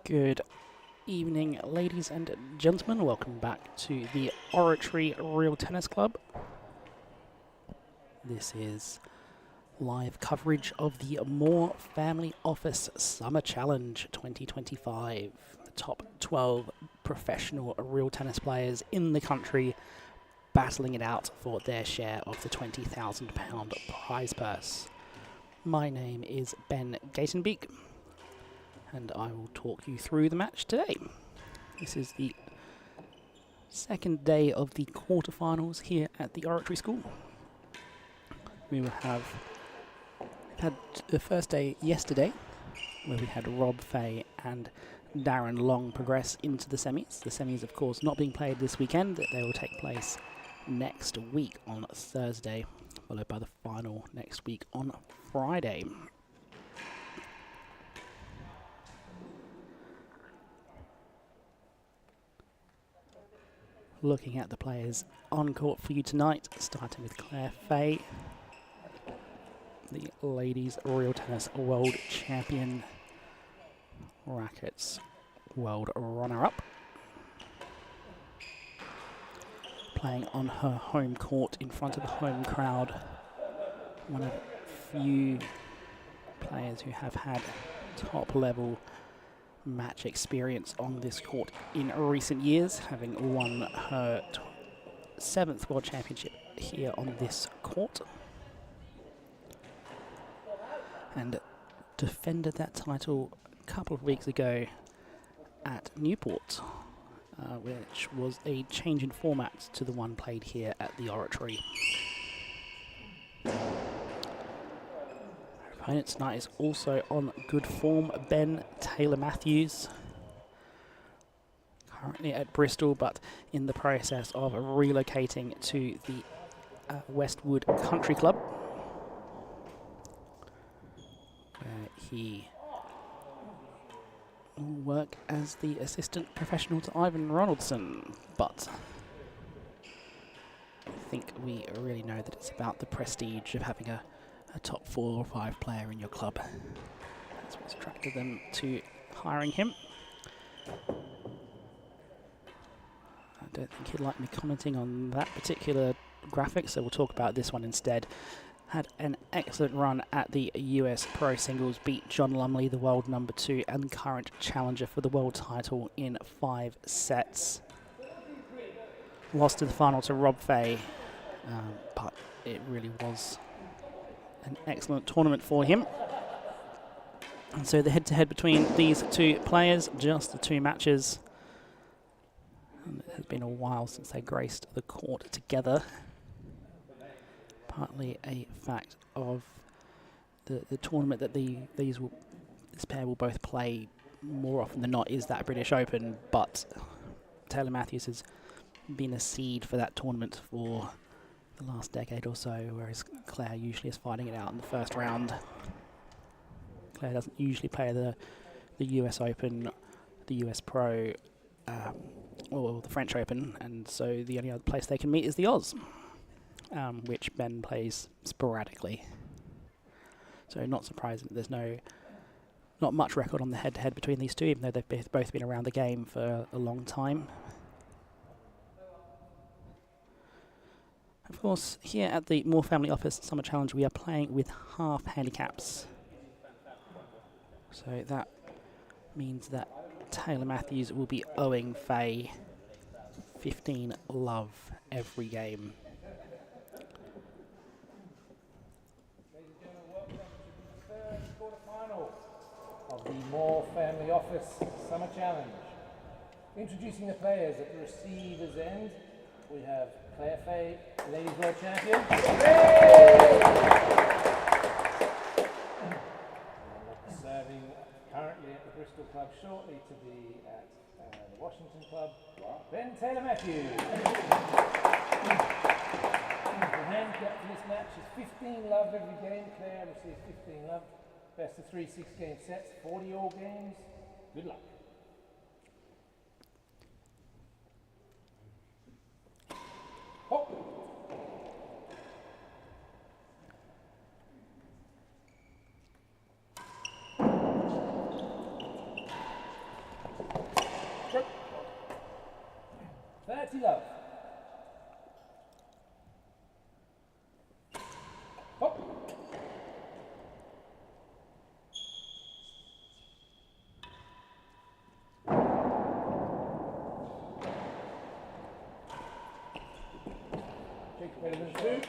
Good evening, ladies and gentlemen. Welcome back to the Oratory Real Tennis Club. This is live coverage of the Moore Family Office Summer Challenge 2025. The top 12 professional real tennis players in the country battling it out for their share of the £20,000 prize purse. My name is Ben Gatenbeek, and I will talk you through the match today. This is the second day of the quarterfinals here at the Oratory School. We had the first day yesterday, where we had Rob Fahey and Darren Long progress into the semis. The semis, of course, not being played this weekend. They will take place next week on Thursday, followed by the final next week on Friday. Looking at the players on court for you tonight, starting with Claire Fahey, the ladies real tennis world champion, rackets world runner-up, playing on her home court in front of the home crowd. One of few players who have had top-level match experience on this court in recent years, having won her 7th World Championship here on this court, and defended that title a couple of weeks ago at Newport, which was a change in format to the one played here at the Oratory. Opponent tonight is also on good form, Ben Taylor Matthews, currently at Bristol but in the process of relocating to the Westwood Country Club, where he will work as the assistant professional to Ivan Ronaldson. But I think we really know that it's about the prestige of having a top 4 or 5 player in your club. That's what's attracted them to hiring him. I don't think he'd like me commenting on that particular graphic, so we'll talk about this one instead. Had an excellent run at the US Pro Singles, beat John Lumley, the world number 2 and current challenger for the world title, in 5 sets. Lost in the final to Rob Fahey, but it really was an excellent tournament for him. And so the head-to-head between these two players, just the 2 matches. And it has been a while since they graced the court together. Partly a fact of the tournament that this pair will both play more often than not is that British Open, but Taylor Matthews has been a seed for that tournament for the last decade or so, whereas Claire usually is fighting it out in the first round. Claire doesn't usually play the US Open, the US Pro, or the French Open, and so the only other place they can meet is the Oz, which Ben plays sporadically. So not surprising that there's not much record on the head-to-head between these two, even though they've both been around the game for a long time. Of course, here at the Moore Family Office Summer Challenge, we are playing with half handicaps. So that means that Taylor Matthews will be owing Fahey 15 love every game. Ladies and gentlemen, welcome to the third quarterfinal of the Moore Family Office Summer Challenge. Introducing the players at the receiver's end, we have Claire Fahey, Ladies World Champion. Serving currently at the Bristol Club, shortly to be at the Washington Club, Ben Taylor Matthews. handicap for this match is 15 love every game. Claire receives 15 love. Best of 3 6-game sets, 40 all games. Good luck. Hop. Stroke. 30 love. Hop. Chase better than 2. 30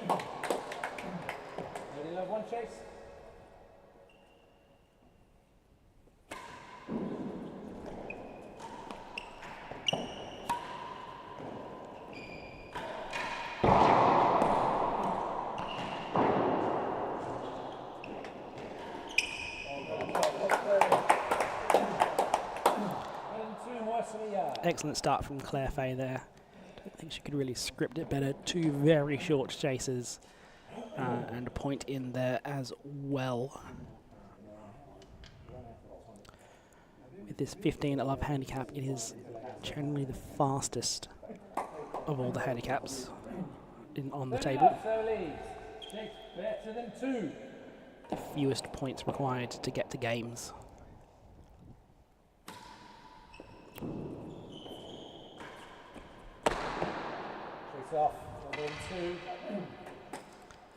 love, 1 chase. Excellent start from Claire Fahey there. Don't think she could really script it better. 2 very short chases and a point in there as well. With this 15 love handicap, it is generally the fastest of all the handicaps on the table. Better than 2. The fewest points required to get to games. Chase off, 2.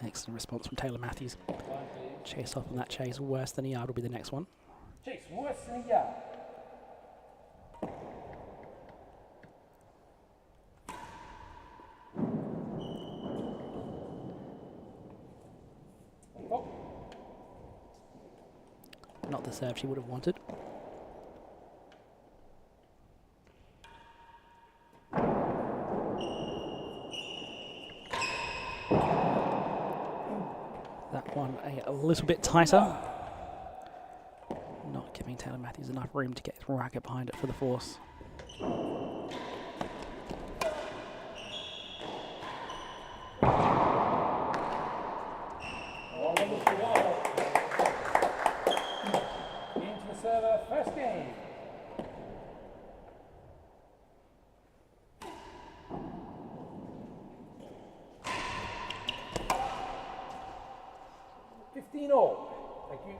Excellent response from Taylor Matthews. Chase off on that chase, worse than a yard will be the next one. Chase, worse than a yard. Not the serve she would have wanted. That one a little bit tighter. Not giving Taylor Matthews enough room to get his racket behind it for the force. Into the server, first game. all. Thank you.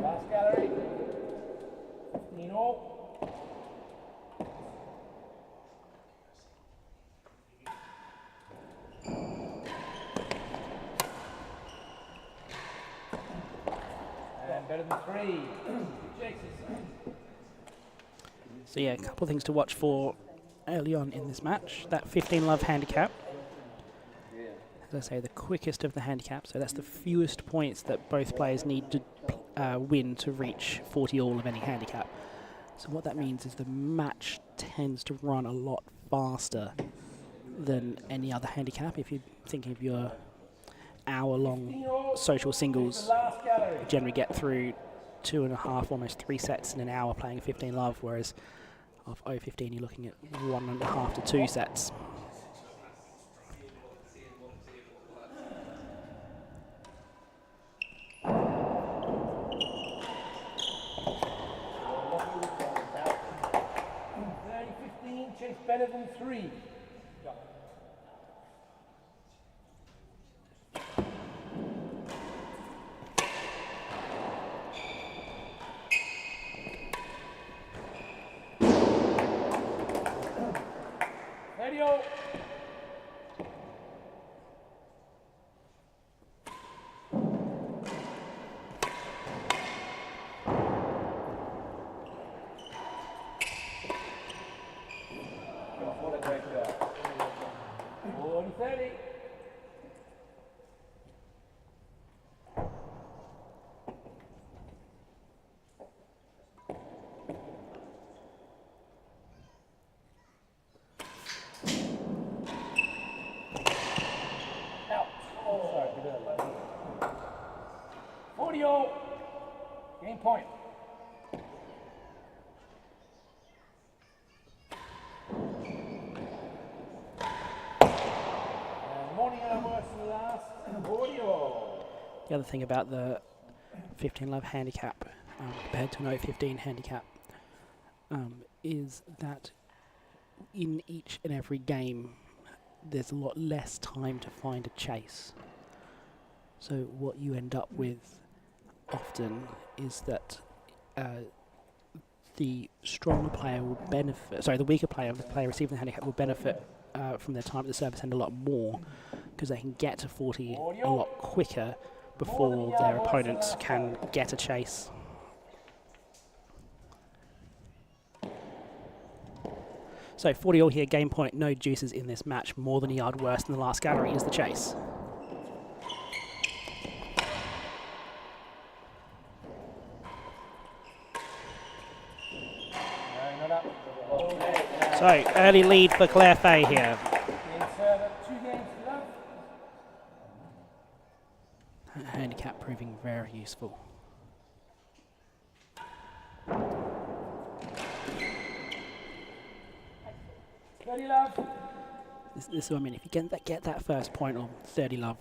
Last gallery, 15 all. And better than 3. Chases. So yeah, a couple of things to watch for early on in this match. That 15 love handicap. As I say, the quickest of the handicaps, so that's the fewest points that both players need to win to reach 40 all of any handicap. So what that means is the match tends to run a lot faster than any other handicap. If you're thinking of your hour-long social singles, you generally get through 2.5, almost 3 sets in an hour playing 15 love, whereas of 0-15 you're looking at 1.5 to 2 sets. Better than 3. Radio. What a great job. 40-all. Game point. And morning hour works for the last. 40-all. The other thing about the 15 love handicap compared to an 015 handicap is that in each and every game there's a lot less time to find a chase. So what you end up with often is that the stronger player will benefit, sorry, the weaker player, the player receiving the handicap, will benefit from their time at the service end a lot more, because they can get to 40 a lot quicker before their opponents can get a chase. So 40 all here, game point, no juices in this match, more than a yard worse than the last gallery is the chase. So early lead for Claire Fahey here. Handicap proving very useful. This is what I mean. If you get that first point on 30 love,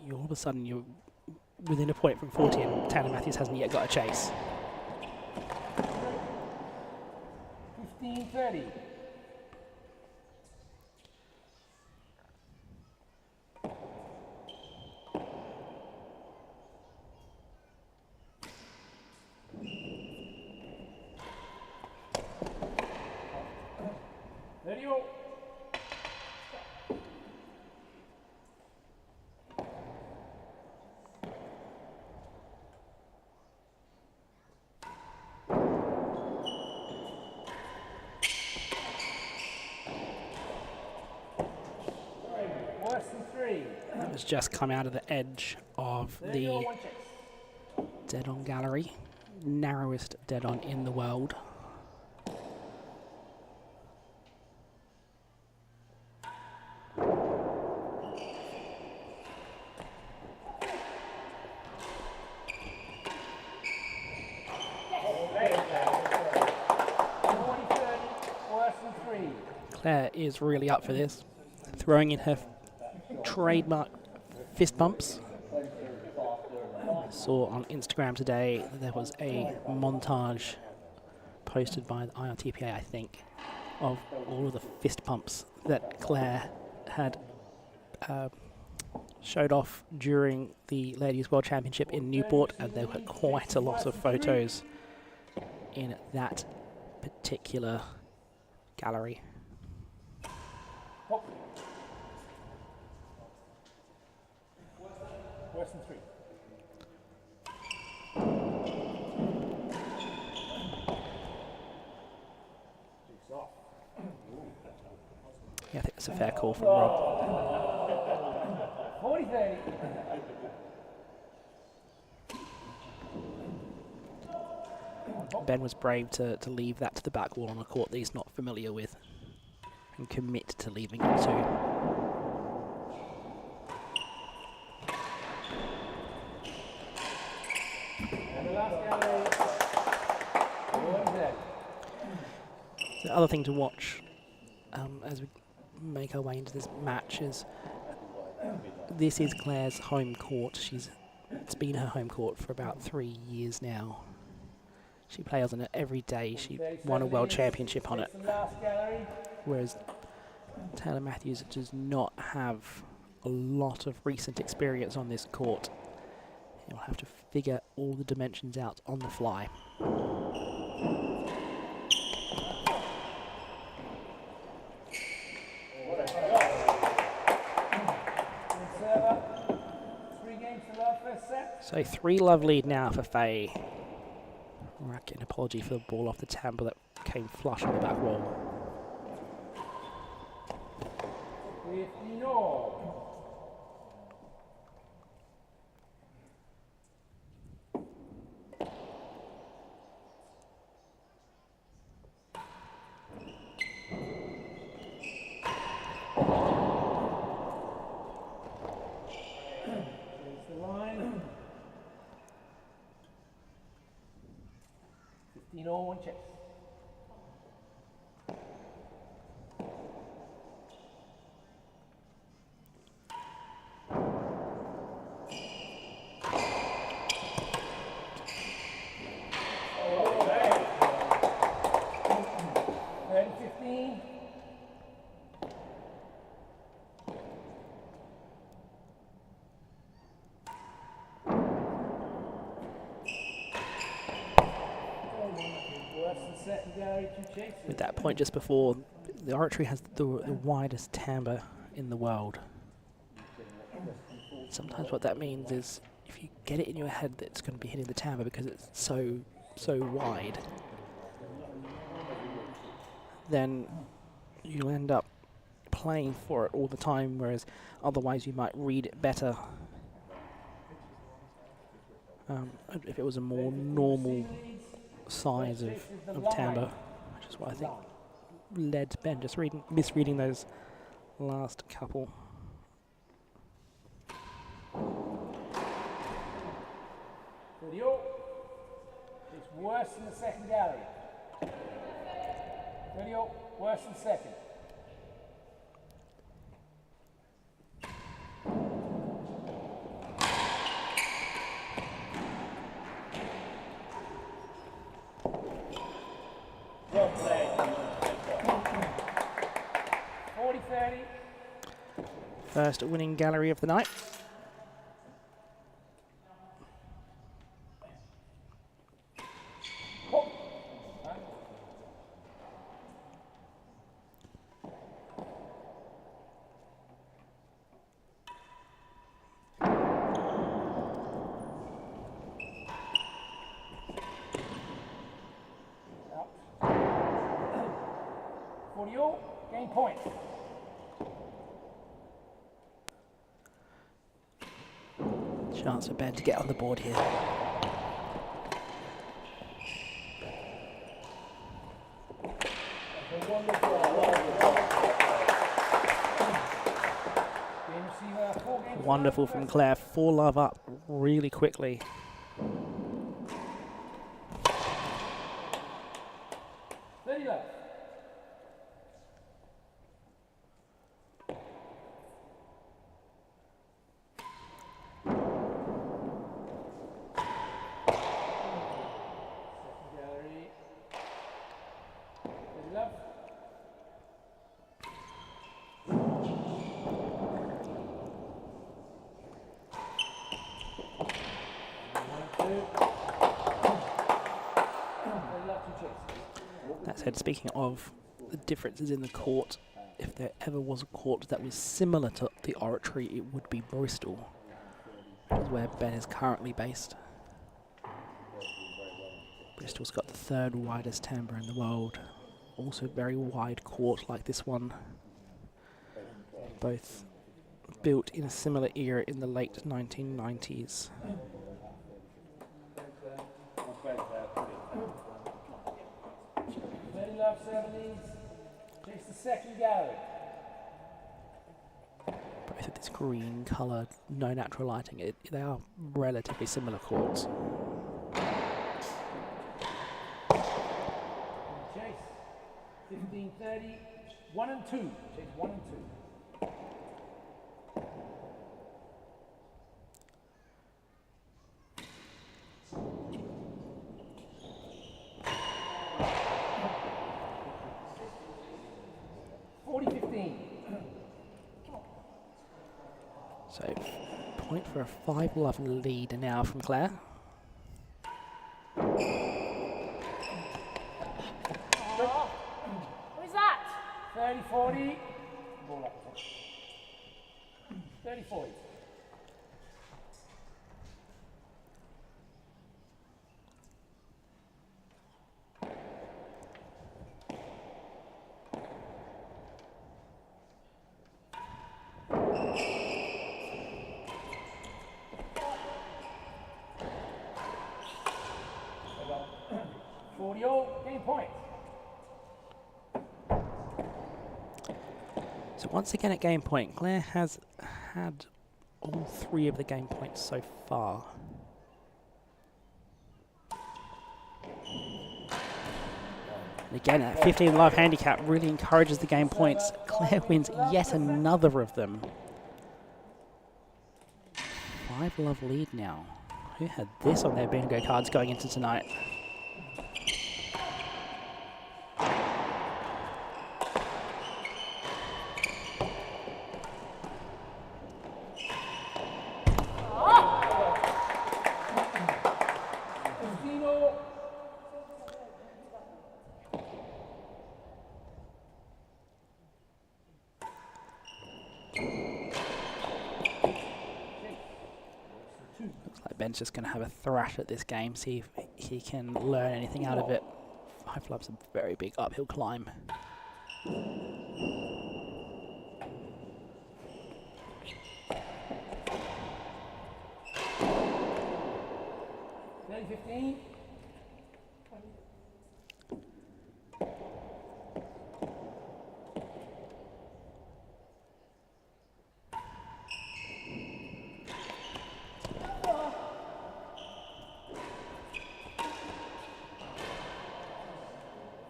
you all of a sudden you're within a point from 40, and Taylor Matthews hasn't yet got a chase. 15-30. That was just come out of the edge of the dead-on gallery, narrowest dead-on in the world. Claire is really up for this, throwing in her trademark fist bumps. I saw on Instagram today that there was a montage posted by the IRTPA, I think, of all of the fist pumps that Claire had showed off during the Ladies World Championship in Newport, and there were quite a lot of photos in that particular gallery. Worse than 3. Yeah, I think that's a fair call from Rob. 40-30. Ben was brave to leave that to the back wall on a court that he's not familiar with, and commit to leaving it to. The other thing to watch as we make our way into this match is this is Claire's home court. It's been her home court for about 3 years now. She plays on it every day. She won a world championship on it. Whereas Taylor Matthews does not have a lot of recent experience on this court. He'll have to figure all the dimensions out on the fly. So 3-love lead now for Fahey. An apology for the ball off the tambour that came flush on the back wall. 15 all, one chase. With that point just before, the Oratory has the widest timbre in the world. Sometimes what that means is if you get it in your head that it's going to be hitting the timbre because it's so wide, then you'll end up playing for it all the time, whereas otherwise you might read it better if it was a more normal size of timbre, which is what I think led Ben just misreading those last couple. It's worse than the second galley. 30 worse than second. Well played. 40-30. First winning gallery of the night. Game point. Chance for Ben to get on the board here. Wonderful from Claire. 4-love up really quickly. That said, speaking of the differences in the court, if there ever was a court that was similar to the Oratory, it would be Bristol, which is where Ben is currently based. Bristol's got the third widest timbre in the world, also very wide court like this one, both built in a similar era in the late 1990s. Chase the second gallery. Both of this green colour, no natural lighting, they are relatively similar courts. Chase 15-30, 1 and 2. Chase 1 and 2. So, point for a 5-love lead now from Claire. What is that? 30-40. Ball up. 30-40. Game point. So once again at game point, Claire has had all 3 of the game points so far. And again, at 15 live handicap really encourages the game points. Claire wins yet another of them. 5-love lead now. Who had this on their bingo cards going into tonight? Ben's just going to have a thrash at this game, see if he can learn anything out of it. 5-love's a very big uphill climb. $15.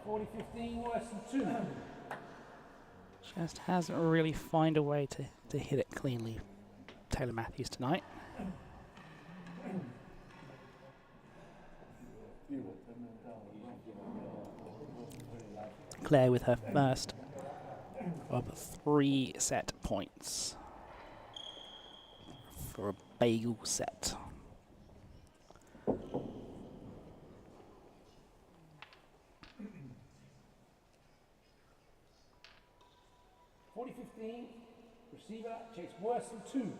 40-15, worse than 2. Just hasn't really found a way to hit it cleanly, Taylor Matthews, tonight. Claire with her first of 3 set points for a bagel set. Receiver chase worse than 2.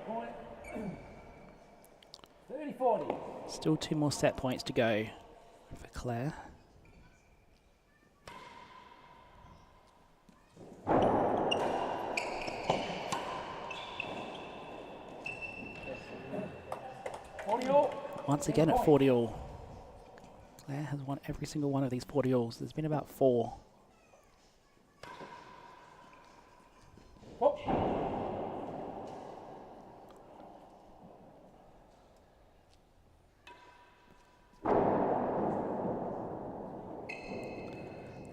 Point. 30-40. Still 2 more set points to go for Claire. Once again at 40 all. Claire has won every single one of these 40 alls. There's been about 4.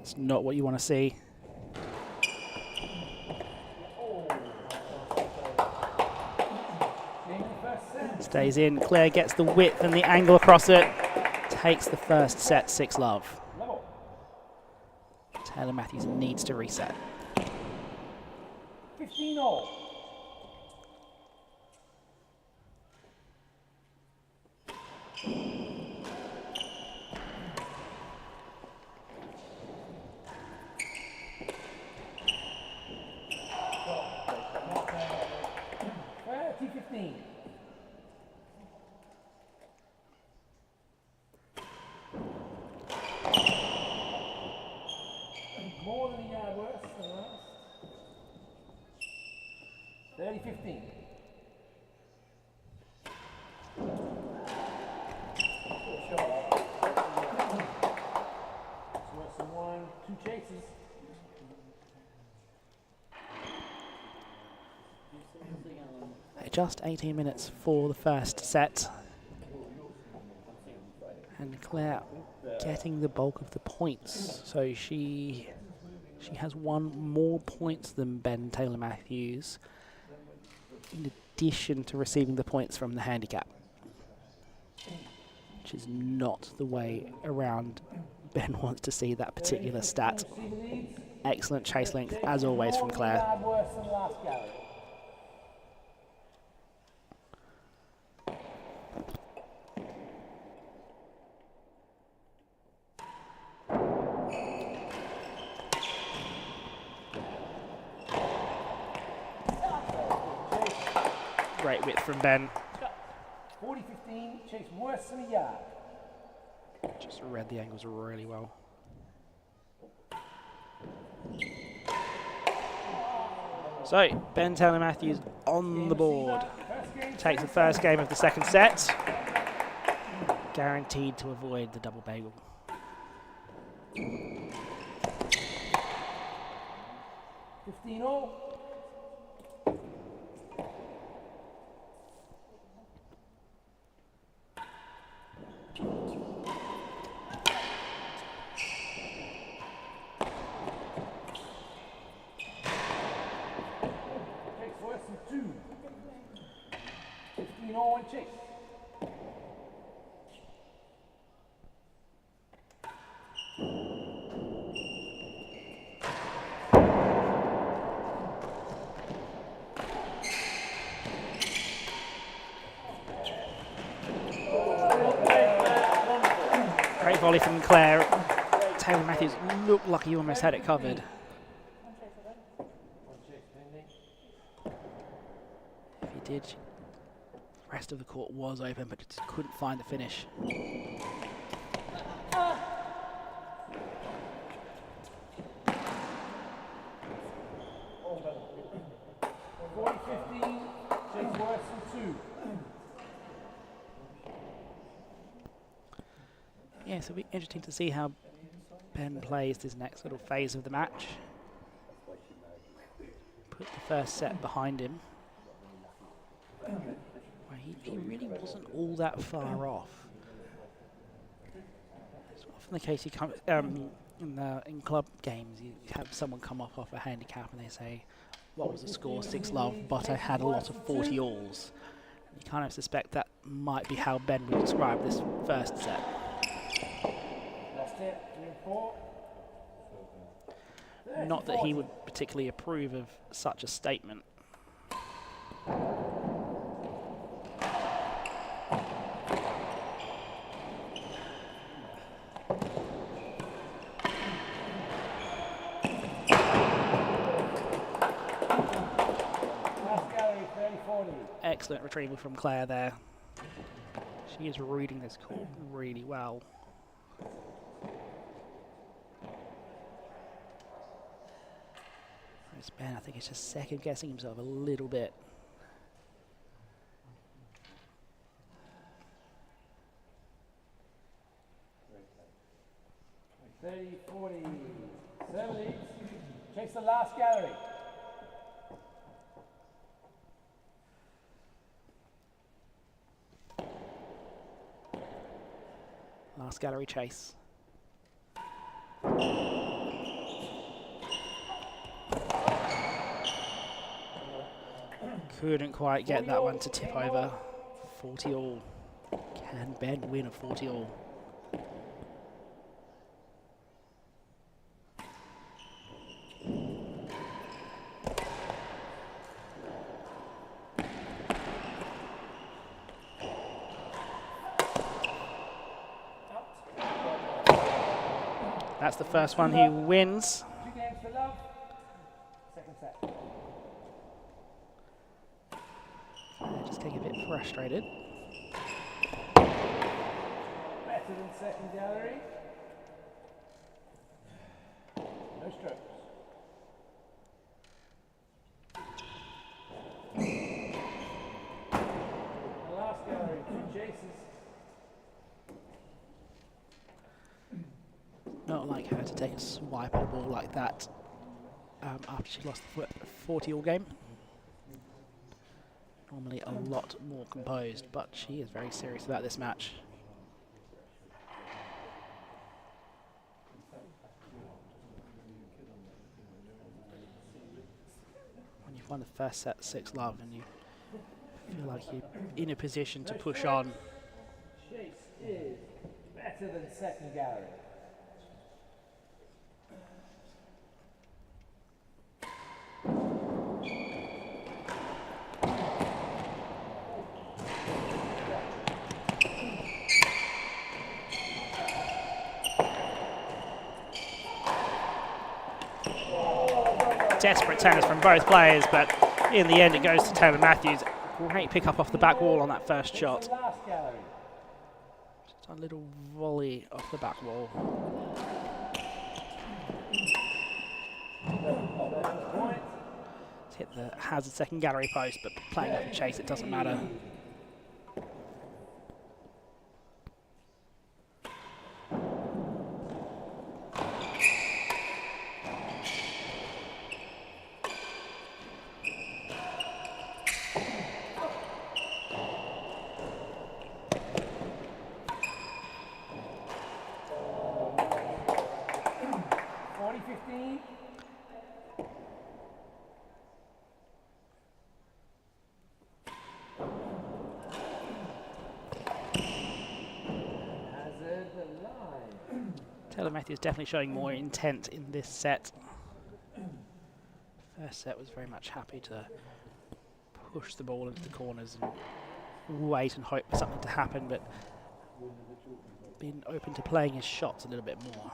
It's not what you want to see. Stays in. Claire gets the width and the angle across it. Takes the first set 6-love. Taylor Matthews needs to reset. 15-all. T15. More than a yard worse than last. 30-15. It's worse than 1, 2 chases. Just 18 minutes for the first set. And Claire getting the bulk of the points. So she has won more points than Ben Taylor Matthews, in addition to receiving the points from the handicap, which is not the way around Ben wants to see that particular stat. Excellent chase length, as always, from Claire. Great width from Ben. 40-15, chase worse than a yard. Just read the angles really well. So, Ben Taylor Matthews on the board. Takes the first game of the second set. Guaranteed to avoid the double bagel. ignore and chase. Great volley from Claire. Taylor Matthews looked like he almost had it covered. If he did, the rest of the court was open, but just couldn't find the finish. Yeah, so it'll be interesting to see how Ben plays this next little phase of the match. Put the first set behind him. Well, he really wasn't all that far off. It's often the case you come in club games, you have someone come off a handicap and they say, "What was the score? 6-love, but I had a lot of 40 alls." You kind of suspect that might be how Ben would describe this first set. Not that he would particularly approve of such a statement. Excellent retrieval from Claire there. She is reading this court really well. Whereas Ben, I think, is just second guessing himself a little bit. $30, $40, $70. Chase the last gallery. Last gallery chase. Couldn't quite get that one to tip over. 40 all. Can Ben win a 40 all? That's the first one he wins. 2 games for love. Second set. Just getting a bit frustrated. Better than second gallery. No strokes. The last gallery, 2 chases. Not like her to take a swipe at a ball like that after she lost the 40 all game. Normally a lot more composed, but she is very serious about this match. When you've won the first set 6-love and you feel like you're in a position to push on. Chase is better than second gallery. Desperate tennis from both players, but in the end it goes to Taylor Matthews. Great pick up off the back wall on that first shot. Just a little volley off the back wall. It's hit the hazard second gallery post, but playing up and chase, it doesn't matter. Taylor Matthews definitely showing more intent in this set. First set was very much happy to push the ball into the corners and wait and hope for something to happen, but been open to playing his shots a little bit more.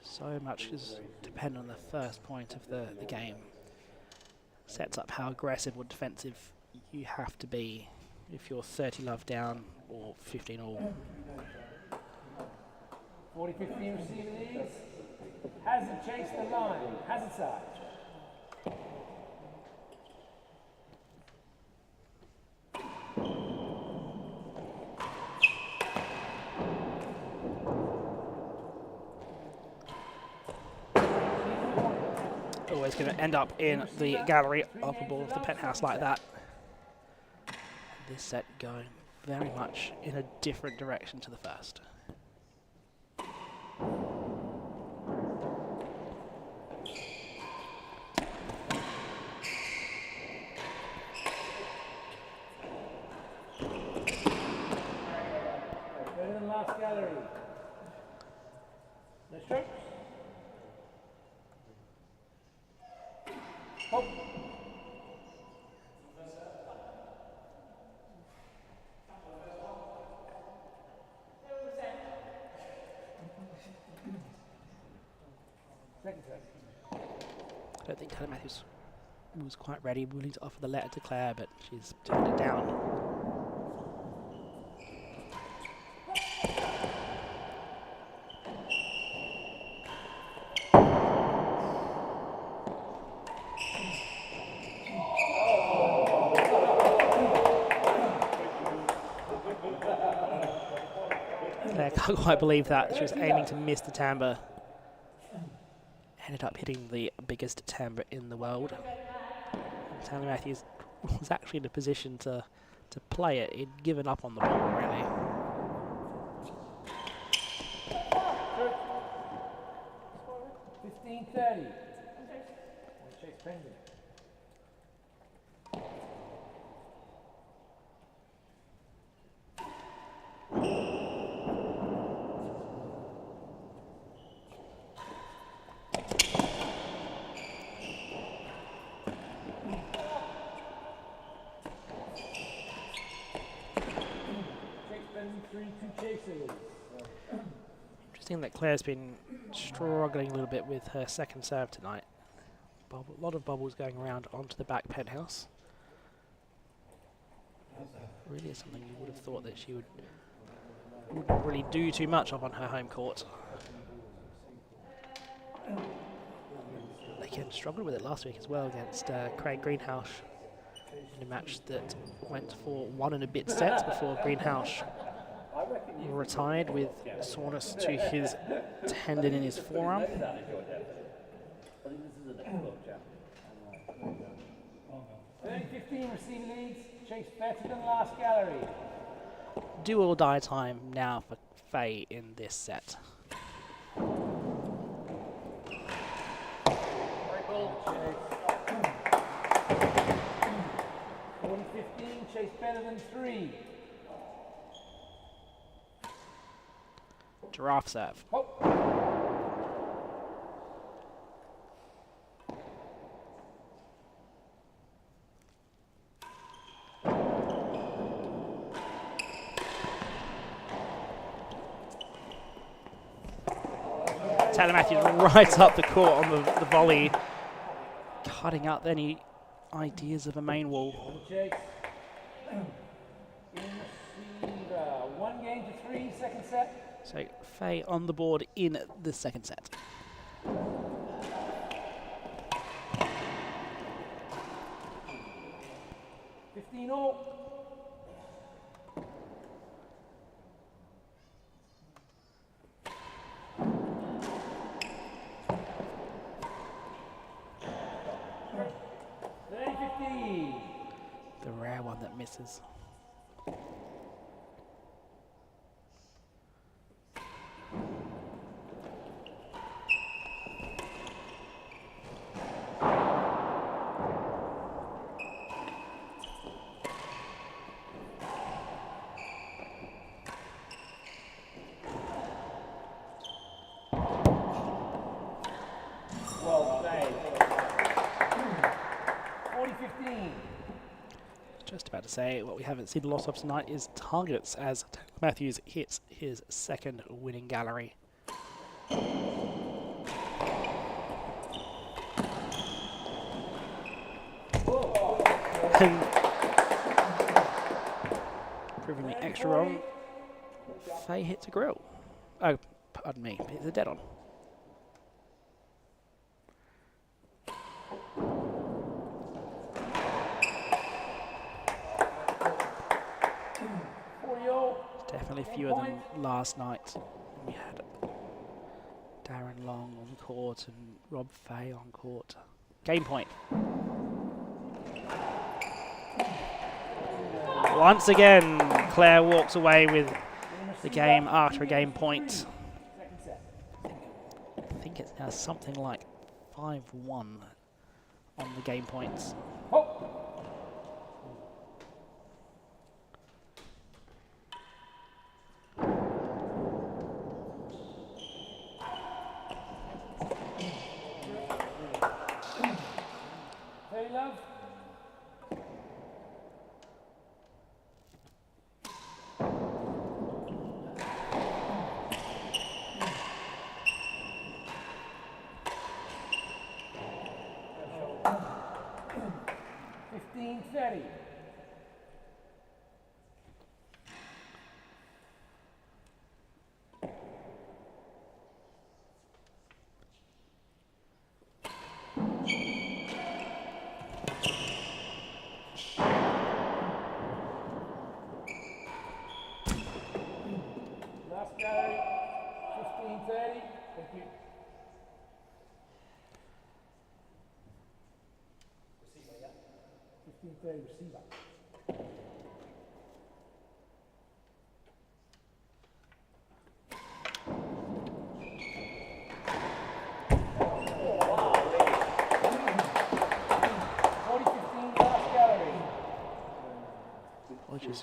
So much is dependent on the first point of the game. Sets up how aggressive or defensive you have to be if you're 30 love down or 15 all. 40-15 receiving leads. Hazard chase the line. Hazard side. Always going to end up in the gallery off a ball of the penthouse like that. This set going very much in a different direction to the first. Better than last gallery. No strokes. Hop. Second set. I don't think Taylor Matthews was quite ready, willing to offer the letter to Claire, but she's turned it down. Claire can't quite believe that. She was aiming to miss the timbre. Ended up hitting the biggest timbre in the world. And Taylor Matthews was actually in a position to play it. He'd given up on the ball, really. $15.30. Chase pending. Interesting that Claire's been struggling a little bit with her second serve tonight. A lot of bubbles going around onto the back penthouse. Really is something you would have thought that she wouldn't really do too much of on her home court. They again struggled with it last week as well against Craig Greenhouse in a match that went for 1 and a bit sets before Greenhouse retired with soreness to his tendon in his forearm. 30-15 receiving leads. Chase better than last gallery. Do or die time now for Fahey in this set. 40-15. Chase better than 3. Giraffe serve. Taylor Matthews right up the court on the volley, cutting out any ideas of a main wall. Chase. In receiver. 1 game to 3, second set. So Fahey on the board in the second set. $15-all. The rare one that misses. just about to say what we haven't seen a lot of tonight is targets as Matthews hits his second winning gallery. Proving the extra wrong. Fahey hits a grill. Oh, pardon me, it's a dead on. Definitely fewer than last night. We had Darren Long on court and Rob Fahey on court. Game point. Once again, Claire walks away with the game after a game point. I think it's now something like 5-1 on the game points. Last gallery, 15:30. Thank you. Receiver, yeah. 15:30 receiver.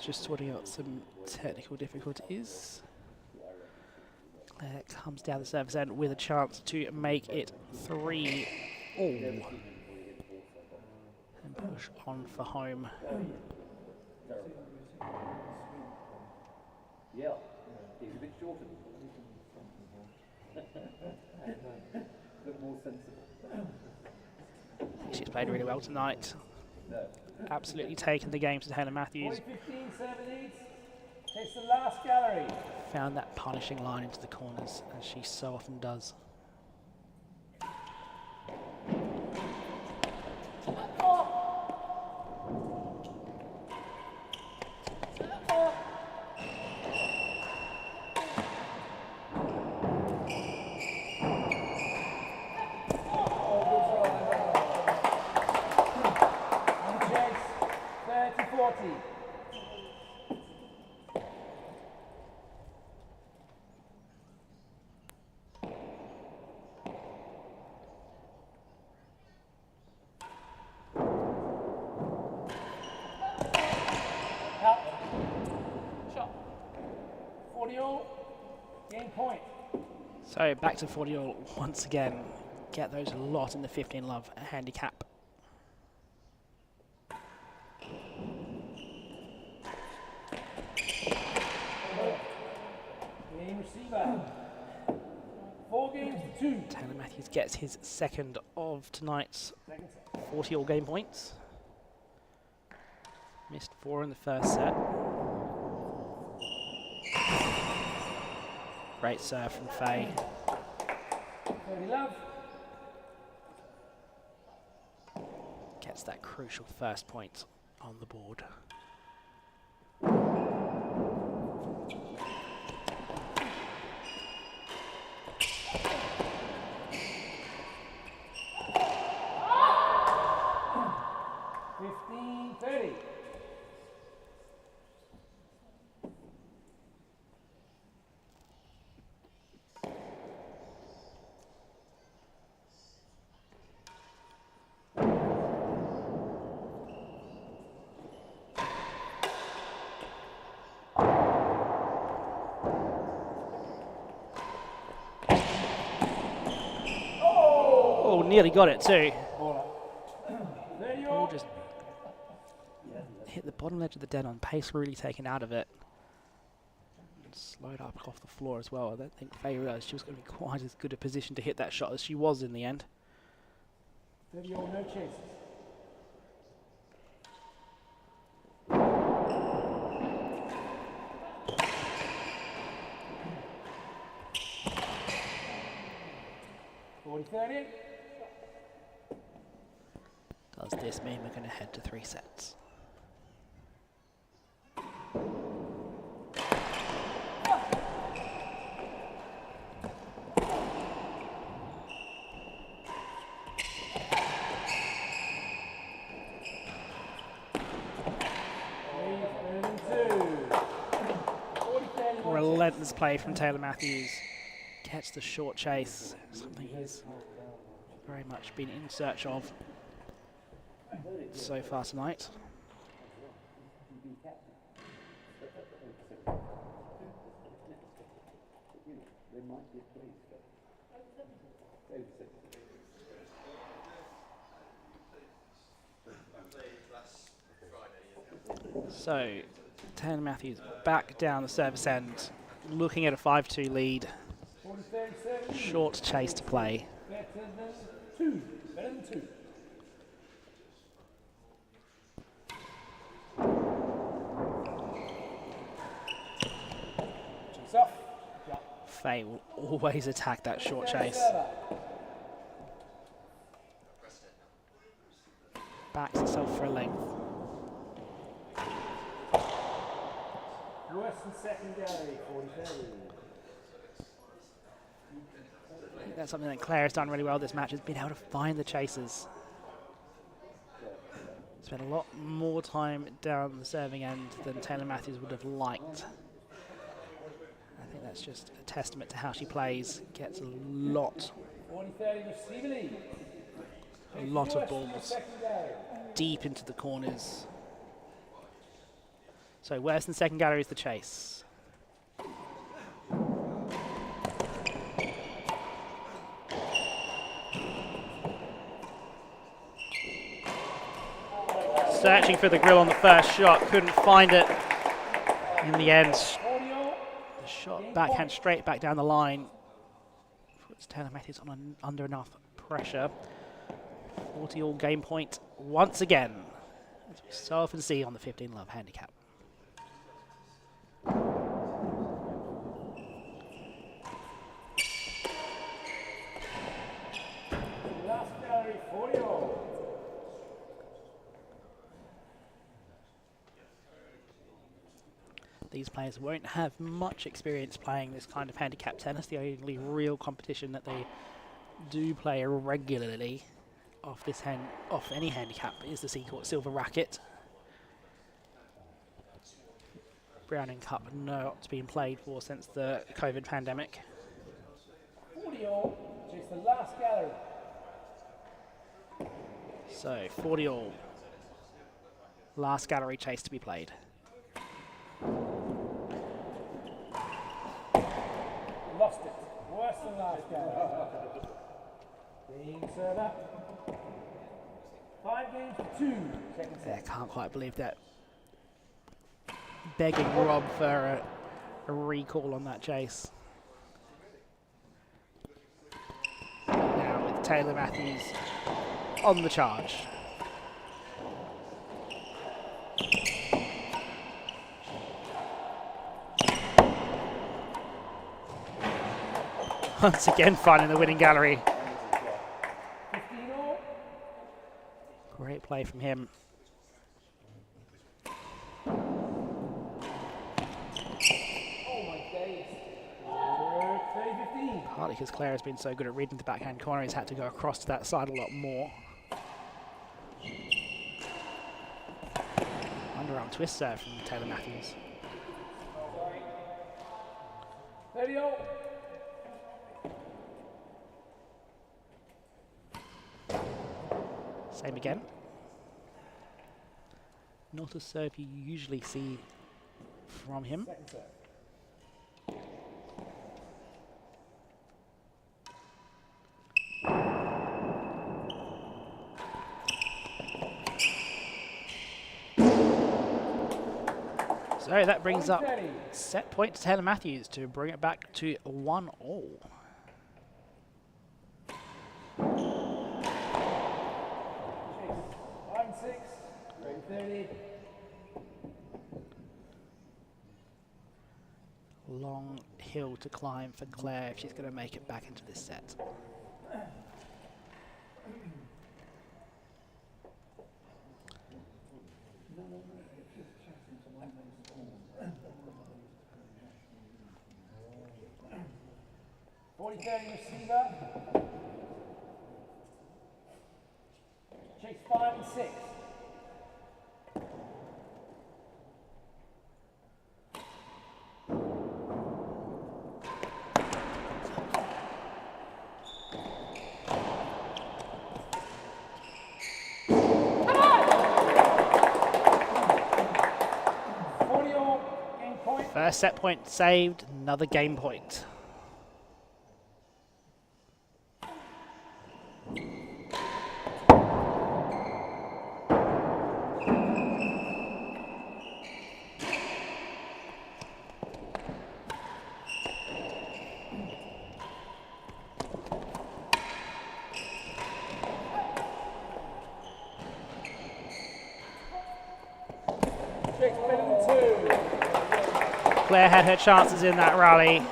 Just sorting out some technical difficulties. Claire comes down the service end with a chance to make it 3-all and push on for home. Yeah, he's a bit shorter. But more sensible. She's played really well tonight. Absolutely taken the game to Hannah Matthews. 15-7 takes the last gallery. Found that punishing line into the corners, as she so often does. Game point. So back to 40-all once again. Get those a lot in the 15-love handicap. Game receiver. 4-2. Taylor Matthews gets his second of tonight's 40-all game points. Missed 4 in the first set. Great serve from Fahey. Gets that crucial first point on the board. Nearly got it too. Ball just hit the bottom edge of the dead-on, pace really taken out of it. And slowed up off the floor as well. I don't think Fahey realised she was going to be quite as good a position to hit that shot as she was in the end. 30-all, no chases. Does this mean we're going to head to 3 sets? Relentless play from Taylor Matthews. Gets the short chase, something he's very much been in search of so far tonight. So, Taylor Matthews back down the service end, looking at a 5-2 lead. Short chase to play. Better than two. Chase off. Fahey will always attack that short chase. Backs itself for a length. Worse than secondary, 40-30. I think that's something that Claire has done really well this match, has been able to find the chasers. Spent a lot more time down the serving end than Taylor Matthews would have liked. I think that's just a testament to how she plays. Gets a lot of balls deep into the corners. So worse than second gallery is the chase. Searching for the grill on the first shot, couldn't find it in the end. The shot backhand straight back down the line. Puts Taylor Matthews on under enough pressure. 40-all game point once again, as we so often see on the 15 love handicap. Last gallery, 40-all. These players won't have much experience playing this kind of handicap tennis. The only real competition that they do play regularly off any handicap is the Seacourt Silver Racket. Browning Cup not being played for since the COVID pandemic. 40-all, just the last gallery. So 40-all, last gallery chase to be played. Lost it. Worse than last gallery. Being served up. 5 games to 2. Second Yeah, set. can't quite believe that. Begging Rob for a recall on that chase. Now with Taylor Matthews on the charge. Once again finding the winning gallery. 15-all. Great play from him. Oh my days. 30-15. Partly because Claire has been so good at reading the backhand corner, he's had to go across to that side a lot more. Underarm twist serve from Taylor Matthews. 30-all. Same again. Not a serve you usually see from him. Second set. So that brings up 40-30. set point to Taylor Matthews to bring it back to 1-all. Chase, 5 and 6, 30. Long hill to climb for Claire if she's going to make it back into this set. Receiver. Chase 5 and 6. Game point. First set point saved, another game point. Claire had her chances in that rally,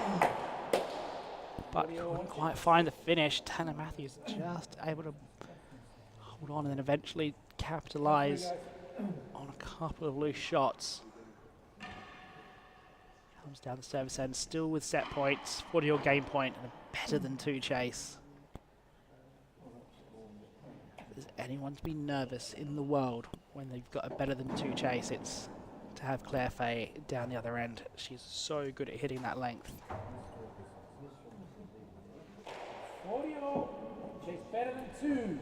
but couldn't quite find the finish. Taylor Matthews just able to hold on and then eventually capitalise on a couple of loose shots. Comes down the service end, still with set points, 40-all game point, and a better than 2 chase. If there's anyone to be nervous in the world when they've got a better than 2 chase, it's to have Claire Fahey down the other end. She's so good at hitting that length. 40-all, chase better than 2.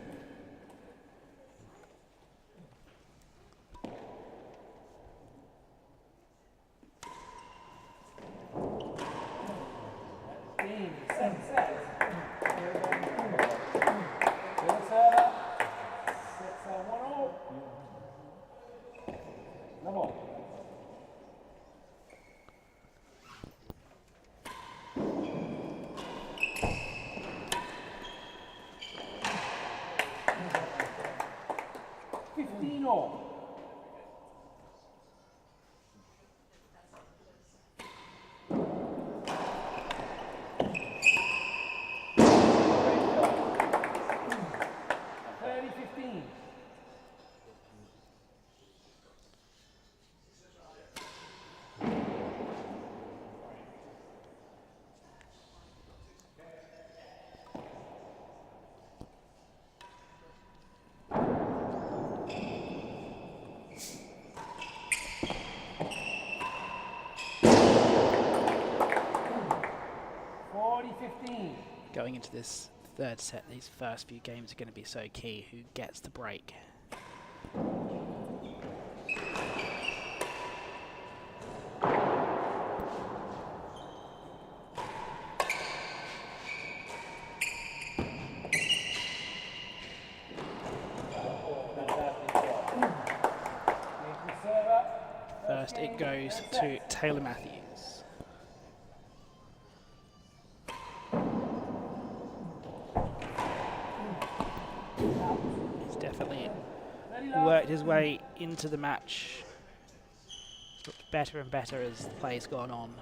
Going into this third set, these first few games are going to be so key. Who gets the break? First, it goes to Taylor Matthews. Definitely worked his way into the match. It's looked better and better as the play's gone on.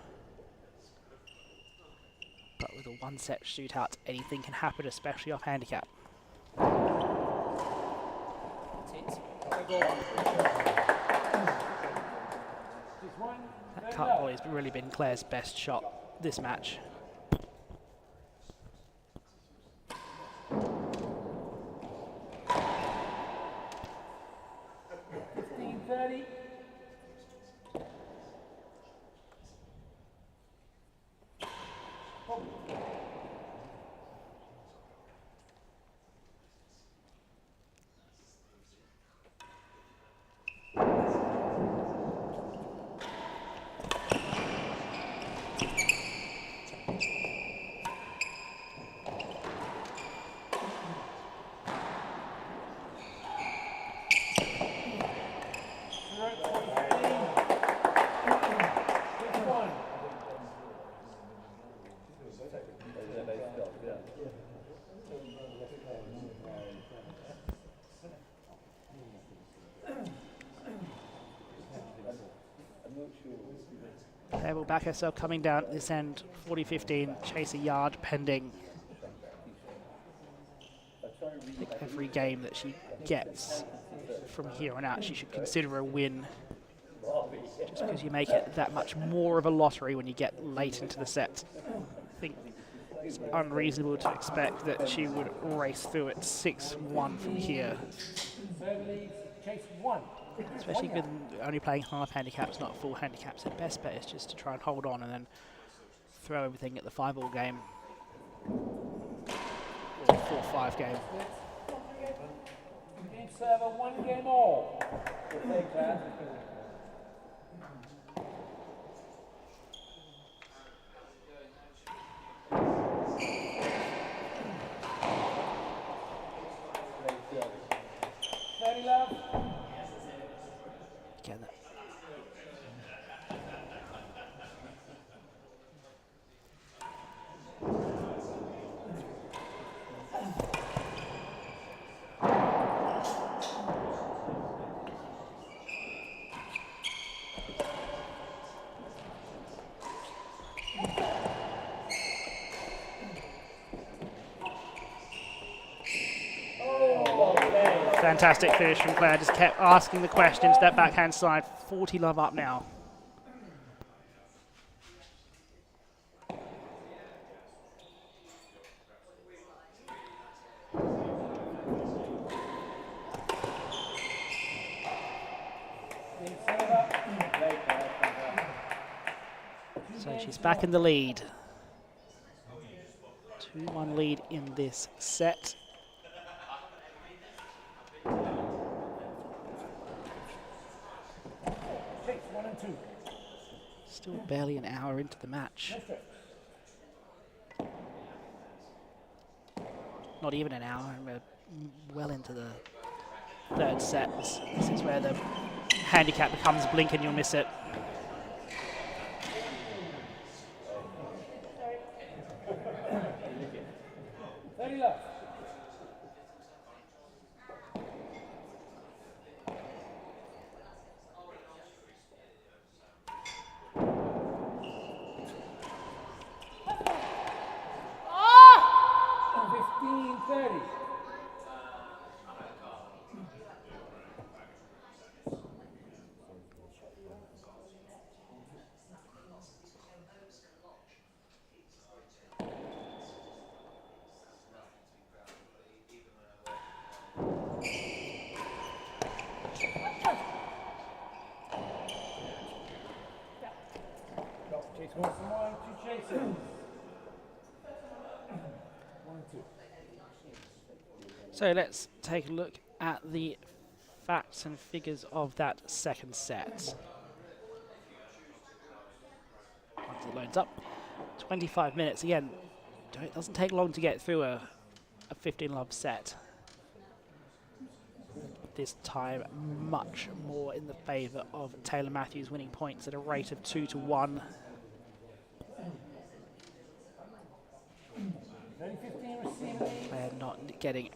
But with a 1-set shootout, anything can happen, especially off handicap. That cut boy has really been Claire's best shot this match. 30. They will back herself coming down at this end, 40-15, chase a yard pending. I think every game that she gets from here on out, she should consider a win. Just because you make it that much more of a lottery when you get late into the set. I think it's unreasonable to expect that she would race through at 6-1 from here. Chase 1. Especially with only playing half handicaps, not full handicaps. At best bet is just to try and hold on and then throw everything at the 5-all game. Or 4-5 game. Game server, 1 game all. We'll take that. Get that. Fantastic finish from Claire, just kept asking the questions, that backhand side, 40 love up now. So she's back in the lead. 2-1 lead in this set. Still barely an hour into the match. Not even an hour, and we're well into the third set. This is where the handicap becomes blink and you'll miss it. So let's take a look at the facts and figures of that second set. Once it loads up, 25 minutes. Again, it doesn't take long to get through a 15-love set. This time, much more in the favour of Taylor Matthews, winning points at a rate of 2-1. Claire not getting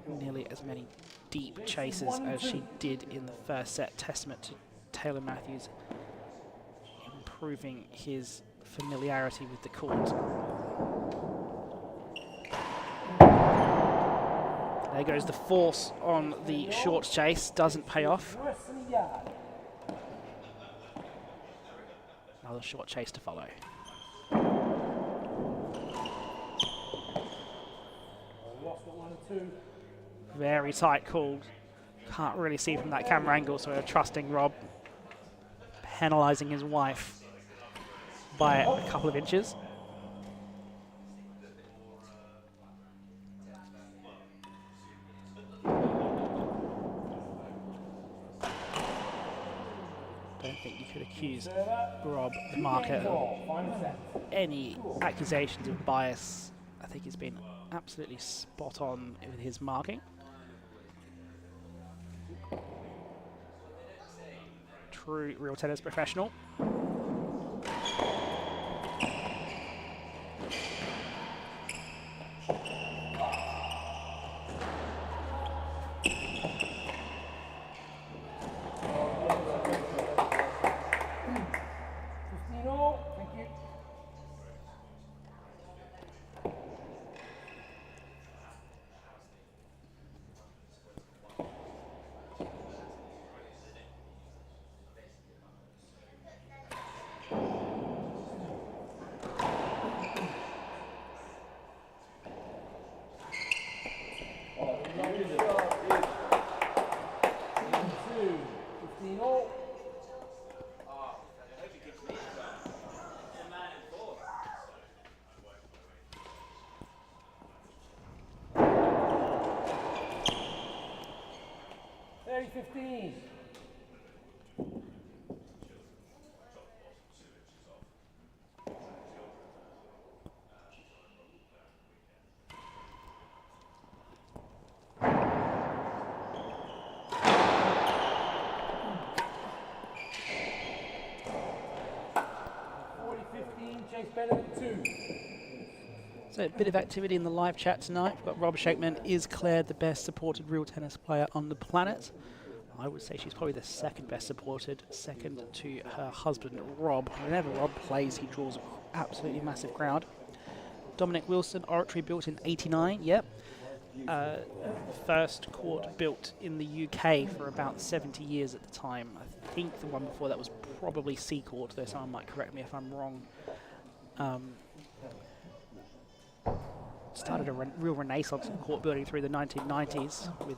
nearly as many deep chases as she did in the first set. Testament to Taylor Matthews improving his familiarity with the court. There goes the force on the short chase, doesn't pay off. Another short chase to follow. Very tight call. Can't really see from that camera angle, so we're trusting Rob. Penalising his wife by a couple of inches. Don't think you could accuse Rob, the marker, of any accusations of bias. I think he's been absolutely spot on with his marking. True real tennis professional. 40-15. Chase better than 2. So a bit of activity in the live chat tonight. We've got Rob Shakeman is declared the best supported real tennis player on the planet. I would say she's probably the second best supported, second to her husband Rob. Whenever Rob plays, he draws an absolutely massive crowd. Dominic Wilson, Oratory built in '89, yep. First court built in the UK for about 70 years at the time. I think the one before that was probably C Court, though someone might correct me if I'm wrong. Started a real renaissance in court building through the 1990s with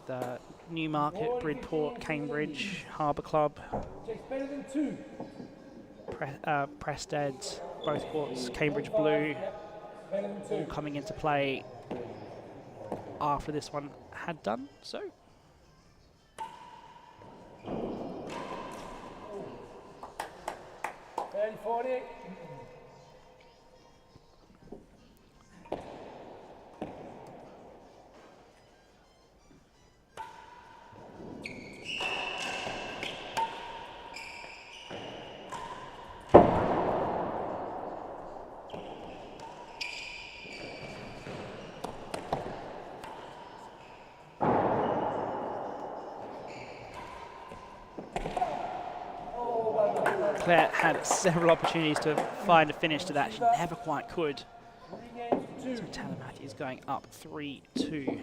Newmarket, Bridport, Cambridge, Harbour Club, Better than 2. Prested, both courts, Cambridge Blue, Better than 2. all coming into play after this one had done so. Fairly 40. Claire had several opportunities to find a finish to that. She never quite could. 3 games to 2. So Taylor Matthews going up 3-2.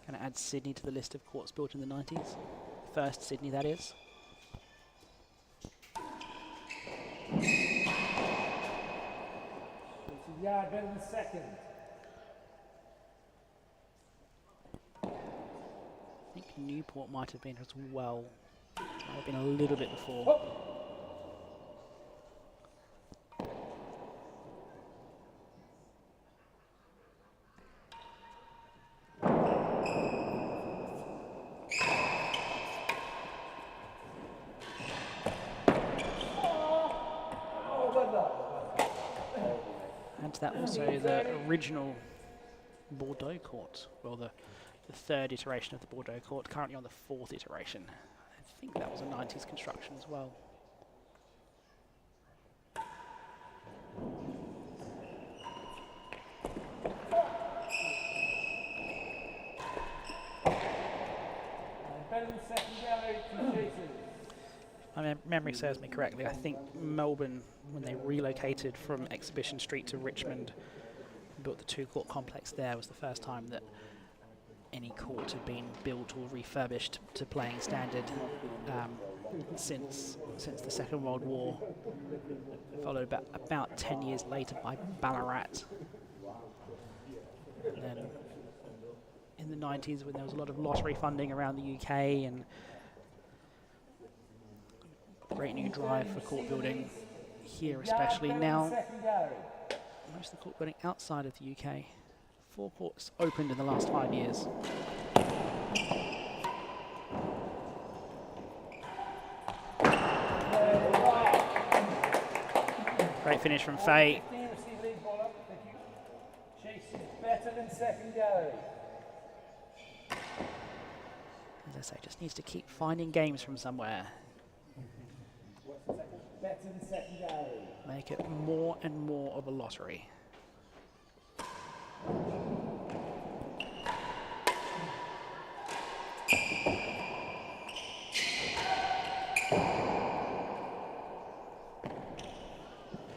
Going to add Sydney to the list of courts built in the 90s. First Sydney, that is. It's a yard better than second. I think Newport might have been as well. Might have been a little bit before. And to that also the original Bordeaux court, well the third iteration of the Bordeaux court, currently on the 4th iteration. I think that was a 90s construction as well. Better than second gallery, 2 chases. My memory serves me correctly. I think Melbourne, when they relocated from Exhibition Street to Richmond, built the 2-court complex there, was the first time that any court had been built or refurbished to playing standard since the Second World War. Followed about 10 years later by Ballarat. And then in the 90s, when there was a lot of lottery funding around the UK and great new drive for court building here, especially now. Most of the court building outside of the UK. 4 courts opened in the last 5 years. Great finish from Fahey. Chase is better than second gallery. As I say, just needs to keep finding games from somewhere. Better than second gallery. Make it more and more of a lottery.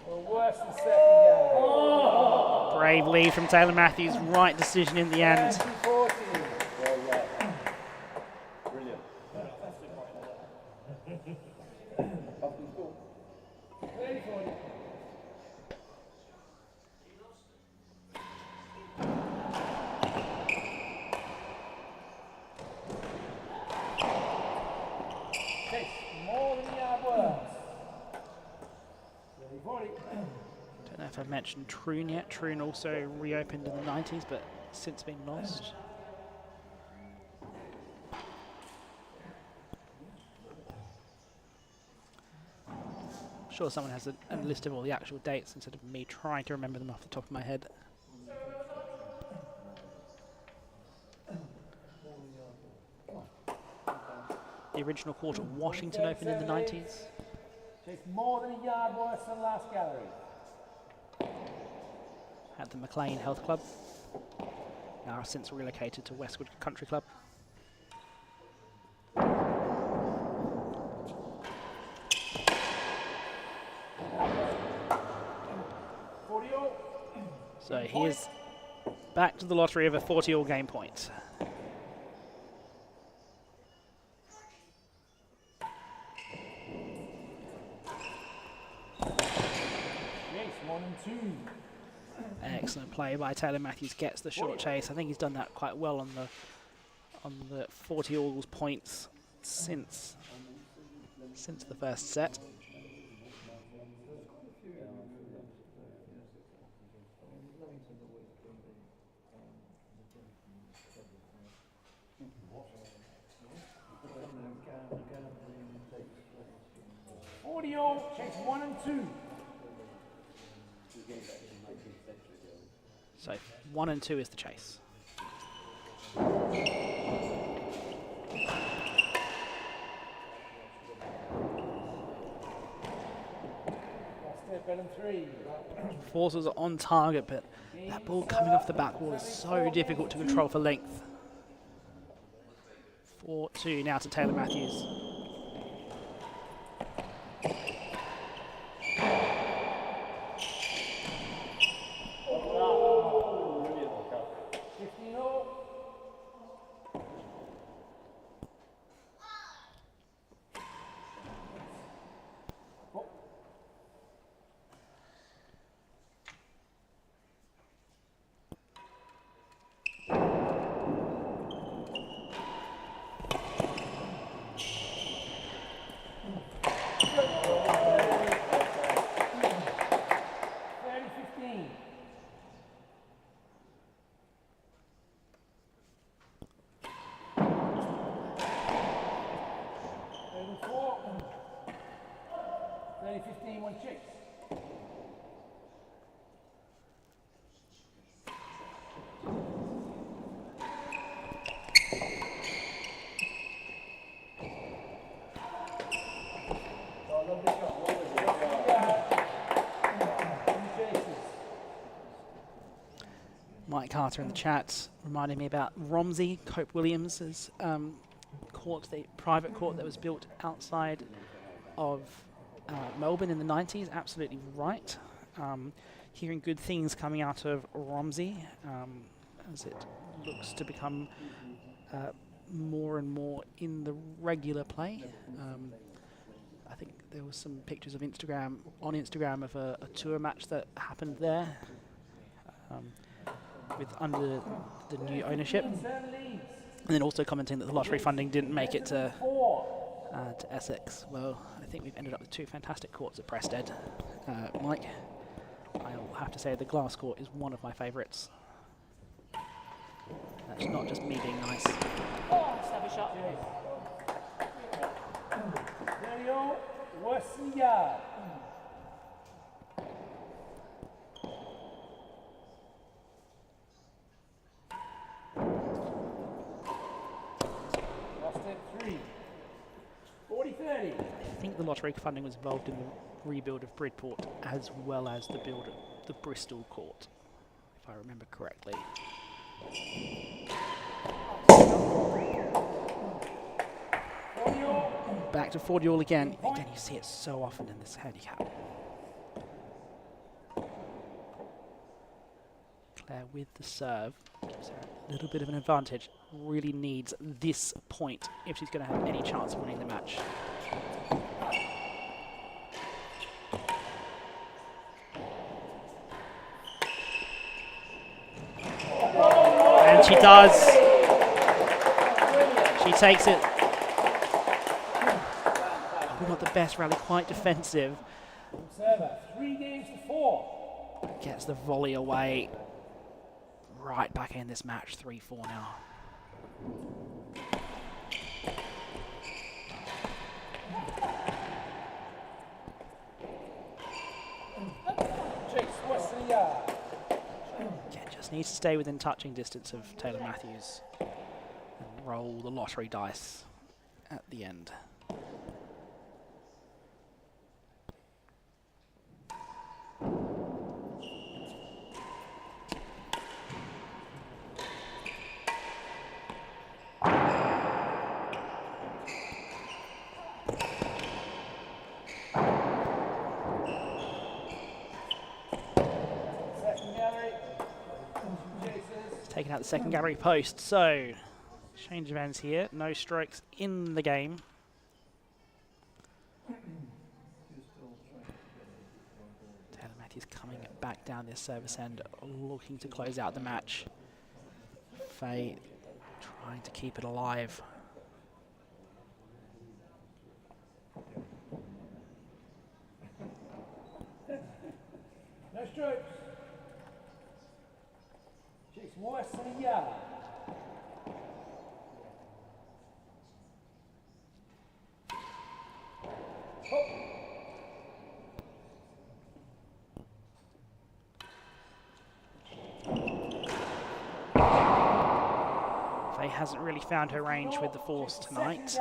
Well, worse than second gallery. Oh. Brave lead from Taylor Matthews, right decision in the end. 40. Brilliant. 40. Don't know if I've mentioned Troon yet. Troon also reopened in the 90s, but since been lost. I'm sure someone has a list of all the actual dates instead of me trying to remember them off the top of my head. The original court at Washington opened in the 90s. It's more than a yard worse than last gallery. At the McLean Health Club. Now since relocated to Westwood Country Club. So here's back to the lottery of a 40-all game point. Yes, 1 and 2. Excellent play by Taylor Matthews, gets the short chase. I think he's done that quite well on the 40-all points since the first set. Audio, chase 1 and 2. So 1 and 2 is the chase. Step and 3. Forces are on target, but that ball coming off the back wall is so difficult to control for length. 4-2 now to Taylor Matthews. Mike Carter in the chat reminding me about Romsey, Cope Williams' court, the private court that was built outside of Melbourne in the 90s. Absolutely right. Hearing good things coming out of Romsey as it looks to become more and more in the regular play. I think there was some pictures of Instagram of a tour match that happened there. With under the new ownership, and then also commenting that the lottery funding didn't make it to Essex. Well, I think we've ended up with two fantastic courts at Prested. Mike, I'll have to say the glass court is one of my favourites. That's not just me being nice. Savvy shot. There you go. What's the yard? I think the lottery funding was involved in the rebuild of Bridport as well as the build of the Bristol court, if I remember correctly. Back to 40-all again. Again, you see it so often in this handicap. Claire with the serve. Gives her a little bit of an advantage. Really needs this point if she's going to have any chance of winning the match. And she does. She takes it. Probably not the best rally, quite defensive. Server, 3 games to 4. Gets the volley away. Right back in this match, 3-4 now. Chase west of the yard. Again, just needs to stay within touching distance of Taylor Matthews and roll the lottery dice at the end. Taking out the second gallery post, so change of ends here, no strokes in the game. Taylor Matthews coming back down this service end, looking to close out the match. Fahey trying to keep it alive. No strokes. Chase west of the yard. Fahey hasn't really found her range with the force tonight. Has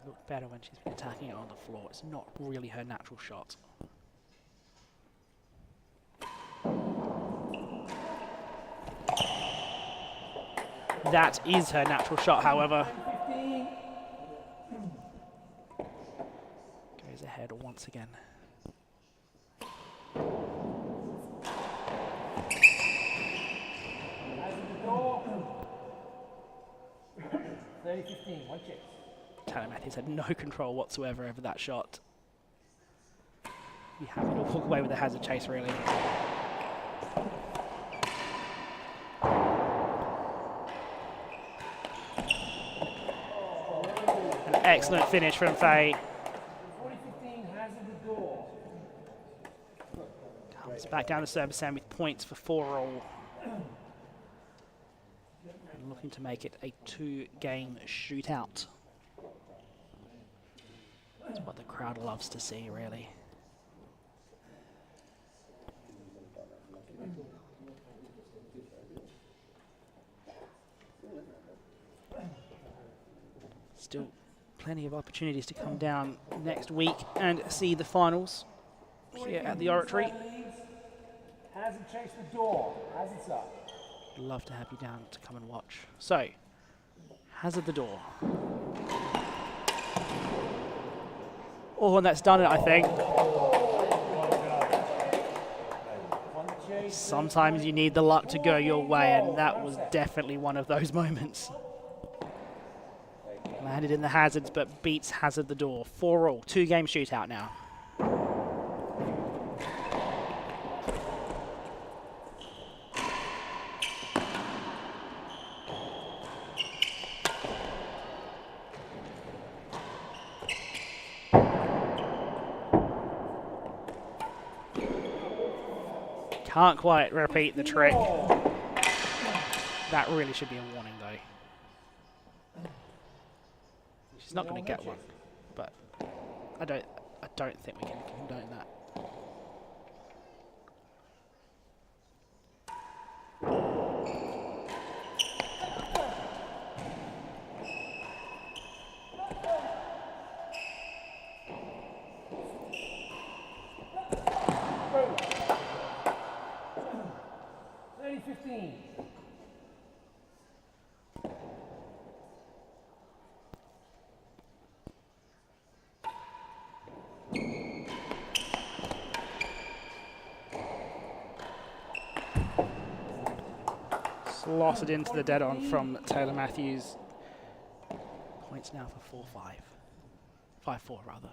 looked better when she's been attacking it on the floor. It's not really her natural shot. That is her natural shot, however. Goes ahead once again. Taylor Matthews had no control whatsoever over that shot. Be happy to walk away with a hazard chase, really. An excellent finish from Fahey. Comes back down to service end with points for 4-all. And looking to make it a 2-game shootout. That's what the crowd loves to see, really. Still plenty of opportunities to come down next week and see the finals here at the Oratory. Hazard chase the door. Hazard's up. Love to have you down to come and watch. So, hazard the door. Oh, and that's done it, I think. Sometimes you need the luck to go your way, and that was definitely one of those moments. Landed in the hazards, but beats hazard the door. 4-all, 2-game shootout now. Can't quite repeat the trick. That really should be a warning, though. She's not going to get one, but I don't think we can condone that. Slotted into the dead on from Taylor Matthews. Points now for 4-5. 5-4 rather.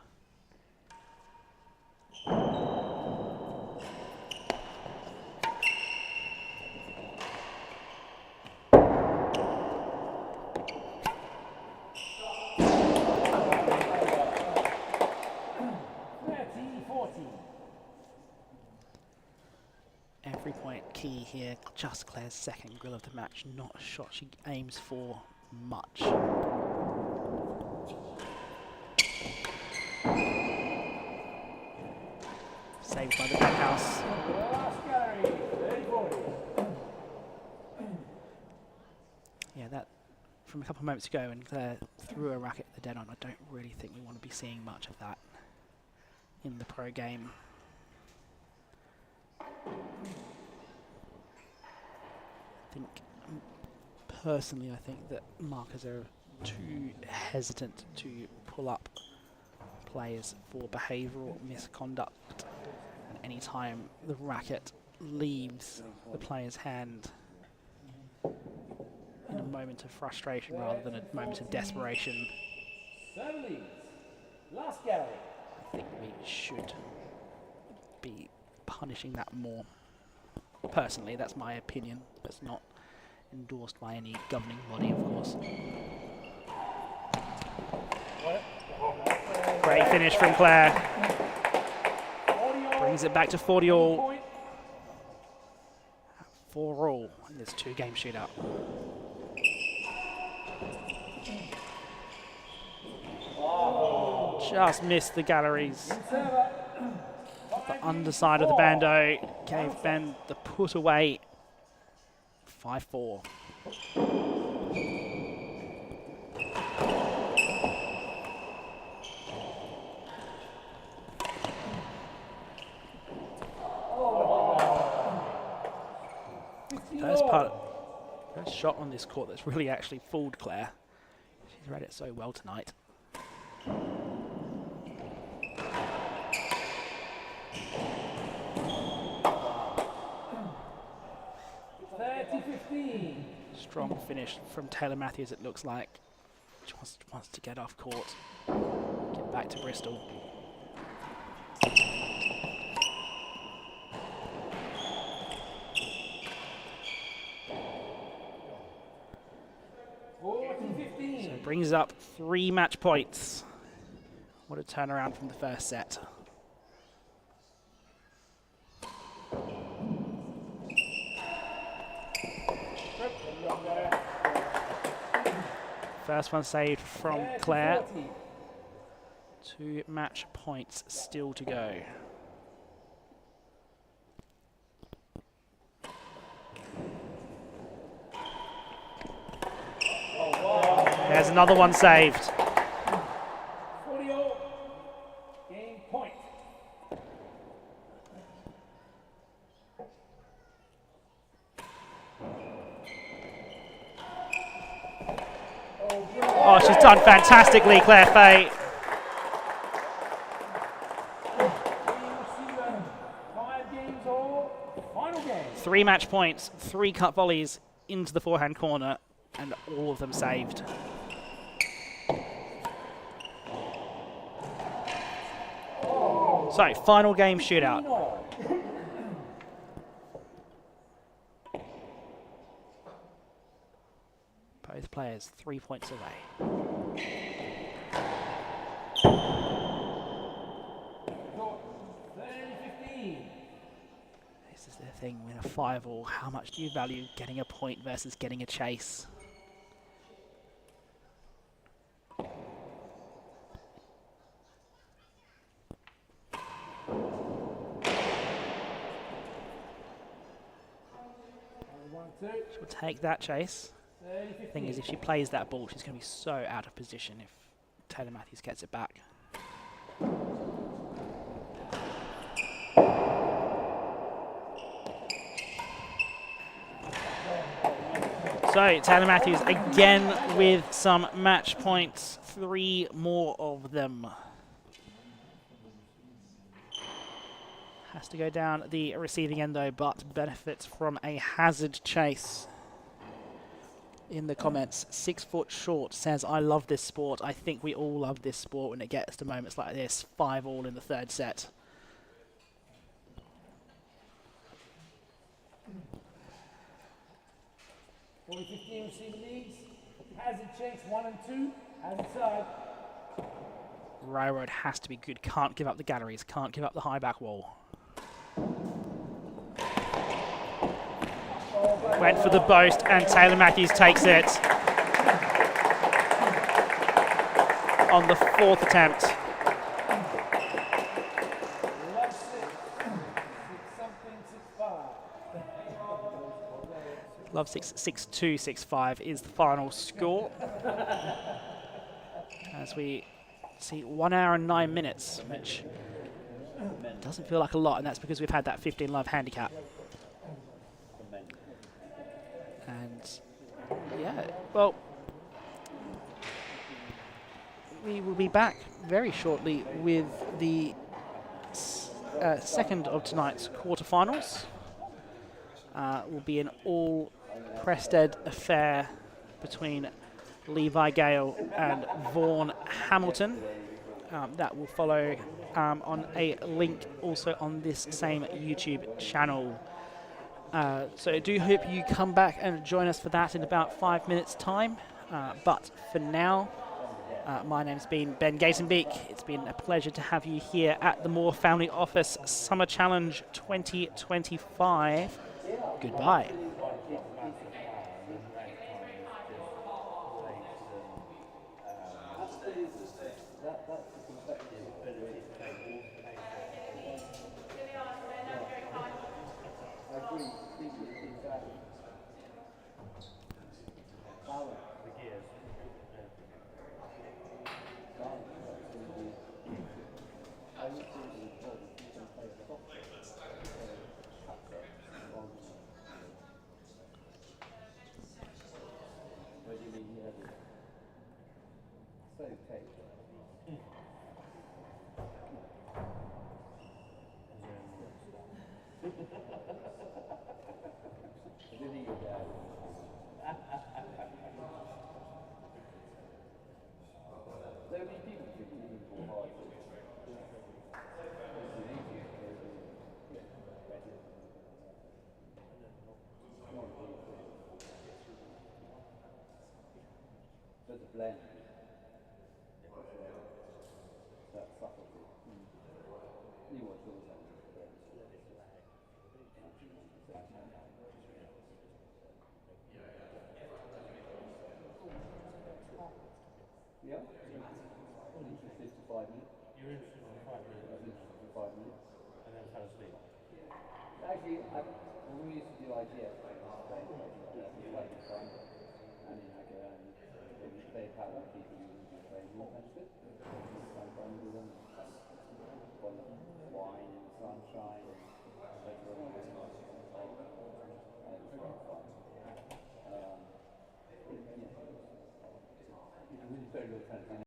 point key here. Just Claire's second grill of the match, not a shot she aims for much. Saved by the back house. Last gallery, 30-40. Yeah, that from a couple of moments ago when Claire threw a racket at the dead on, I don't really think we want to be seeing much of that in the pro game. Personally, I think that markers are too hesitant to pull up players for behavioural misconduct. And any time the racket leaves the player's hand in a moment of frustration rather than a moment of desperation, Service, last gallery. I think we should be punishing that more. Personally, that's my opinion. That's not endorsed by any governing body, of course. Great finish from Claire. Brings it back to 40 all. 4 all in this 2-game shootout. Just missed the galleries. The underside of the bando gave Ben the put away. 5-4. First shot on this court that's really actually fooled Claire. She's read it so well tonight. Strong finish from Taylor Matthews, it looks like. She wants to get off court, get back to Bristol. So it brings up 3 match points. What a turnaround from the first set. First one saved from Claire. 2 match points still to go. There's another one saved. 40 all. Game point. Oh, she's done fantastically, Claire Fahey. 5 games all. Final game. 3 match points, 3 cut volleys into the forehand corner, and all of them saved. So, final game shootout. Both players 3 points away. This is the thing with a 5 all. How much do you value getting a point versus getting a chase? She'll take that chase. The thing is, if she plays that ball, she's going to be so out of position if Taylor Matthews gets it back. So, Taylor Matthews again with some match points. 3 more of them. Has to go down the receiving end though, but benefits from a hazard chase. In the comments, 6 foot short says, I love this sport. I think we all love this sport when it gets to moments like this. 5 all in the 3rd set. (40-15) receiving leads. Hazard chase 1 and 2. Hazard side. Railroad has to be good. Can't give up the galleries. Can't give up the high back wall. Went for the boast, and Taylor Matthews takes it on the 4th attempt. Love 6, 6-something, 6-5. Love 6, 6-2, 6-5 is the final score. As we see 1 hour and 9 minutes, which doesn't feel like a lot, and that's because we've had that 15 love handicap. And yeah, well, we will be back very shortly with the second of tonight's quarterfinals. Will be an all Prested affair between Levi Gale and Vaughan Hamilton. That will follow on a link also on this same YouTube channel. So I do hope you come back and join us for that in about 5 minutes' time. But for now, my name's been Ben Gatenbeek. It's been a pleasure to have you here at the Moore Family Office Summer Challenge 2025. Goodbye. Blend. That subtlety. You watch all that. Yeah? Only interested for 5 minutes. You're interested for 5 minutes? I was interested for 5 minutes. And then fell asleep? Actually, when we used to do IGF, and in like they had other people who were very more interested. Some fun with them, wine in the sunshine, and